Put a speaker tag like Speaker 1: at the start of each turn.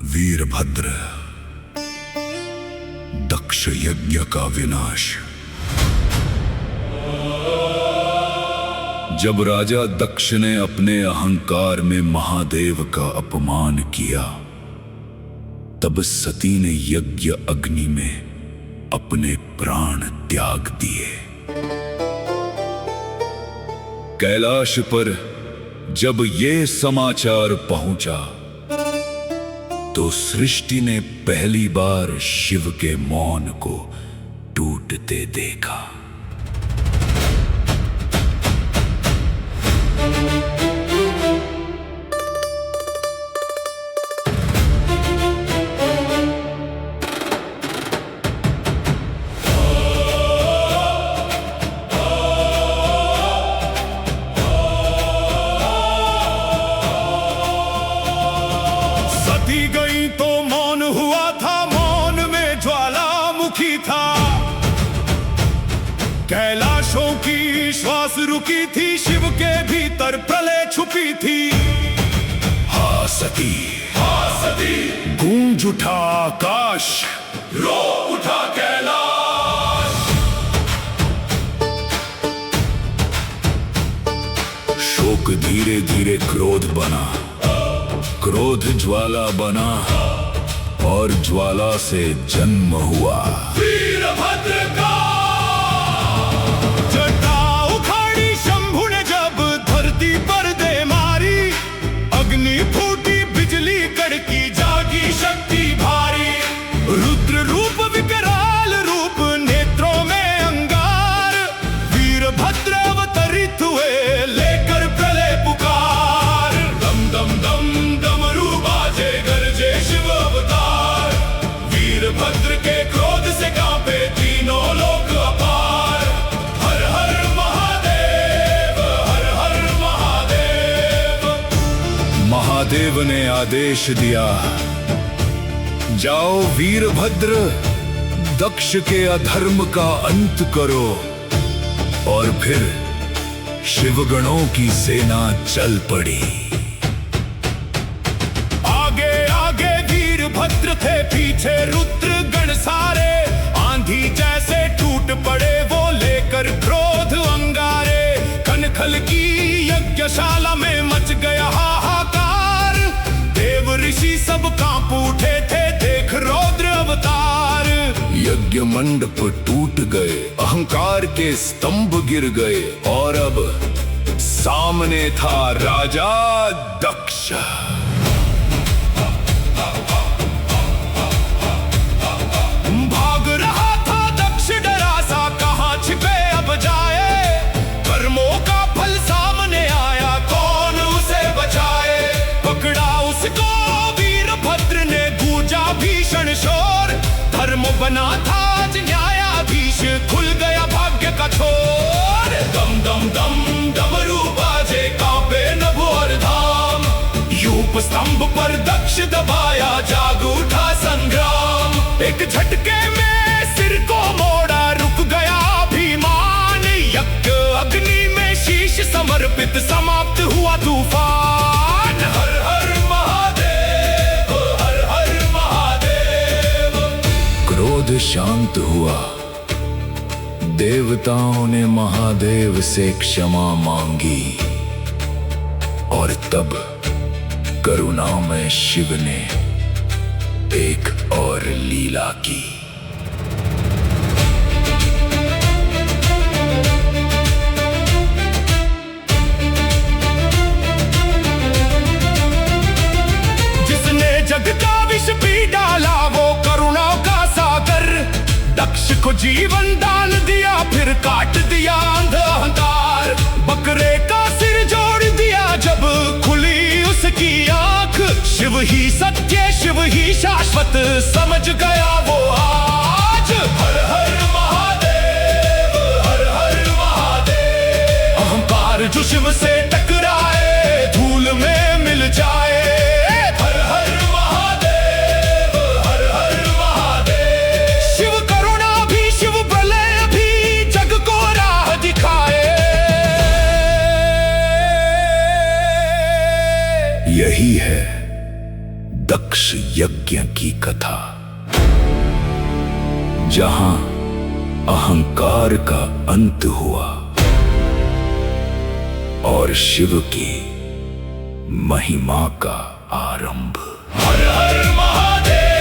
Speaker 1: वीरभद्र, दक्ष यज्ञ का विनाश। जब राजा दक्ष ने अपने अहंकार में महादेव का अपमान किया, तब सती ने यज्ञ अग्नि में अपने प्राण त्याग दिए। कैलाश पर जब ये समाचार पहुंचा, तो सृष्टि ने पहली बार शिव के मौन को टूटते देखा।
Speaker 2: गई तो मौन हुआ था, मौन में ज्वालामुखी था। कैलाशों की श्वास रुकी थी, शिव के भीतर प्रलय छुपी थी।
Speaker 1: हा सती,
Speaker 2: गूंज उठा आकाश,
Speaker 1: रो उठा कैलाश। शोक धीरे धीरे क्रोध बना, क्रोध ज्वाला बना, और ज्वाला से जन्म हुआ वीरभद्र का।
Speaker 2: जटा उखाड़ी शंभु ने जब धरती पर दे मारी, अग्नि फूटी बिजली कड़की, जागी शक्ति भारी। रुद्र रूप विकराल रूप, नेत्रों में अंगार, वीरभद्र अवतरित हुए लेकर प्रलय पुकार। दम दम दम वीरभद्र के क्रोध से कांपे तीनों लोक अपार। हर हर महादेव, हर हर महादेव।
Speaker 1: महादेव ने आदेश दिया, जाओ वीरभद्र, दक्ष के अधर्म का अंत करो। और फिर शिवगणों की सेना चल पड़ी।
Speaker 2: वीरभद्र थे, पीछे रुद्र गण सारे, आंधी जैसे टूट पड़े वो लेकर क्रोध अंगारे। कनखल की यज्ञशाला में मच गया हाहाकार, देव ऋषि सब कांप उठे थे देख रौद्र अवतार।
Speaker 1: यज्ञ मंडप टूट गए, अहंकार के स्तंभ गिर गए, और अब सामने था राजा दक्ष।
Speaker 2: शोर धर्म बना था आज न्यायाधीश, खुल गया भाग्य का छोर। दम दम दम डमरू बाजे, कांपे नभ और धाम, यूप स्तंभ पर दक्ष दबाया, जाग उठा संग्राम। एक झटके में सिर को मोड़ा, रुक गया अभिमान। यज्ञ अग्नि में शीश समर्पित, समाप्त हुआ तूफान। हर हर
Speaker 1: क्रोध शांत हुआ, देवताओं ने महादेव से क्षमा मांगी, और तब करुणामय शिव ने एक और लीला की।
Speaker 2: जिसने जग का विष पी डाला, वो करुणा का सागर। दक्ष को जीवन दान दिया, फिर काट दिया अंध अहंकार। बकरे का सिर जोड़ दिया जब खुली उसकी आंख। शिव ही सत्य, शिव ही शाश्वत, समझ गया वो आज। हर हर महादेव, हर हर महादेव। अहंकार जो शिव से टकराए, धूल में मिल जाए।
Speaker 1: यही है दक्ष यज्ञ की कथा, जहां अहंकार का अंत हुआ और शिव की महिमा का आरंभ।
Speaker 2: हर हर महादेव।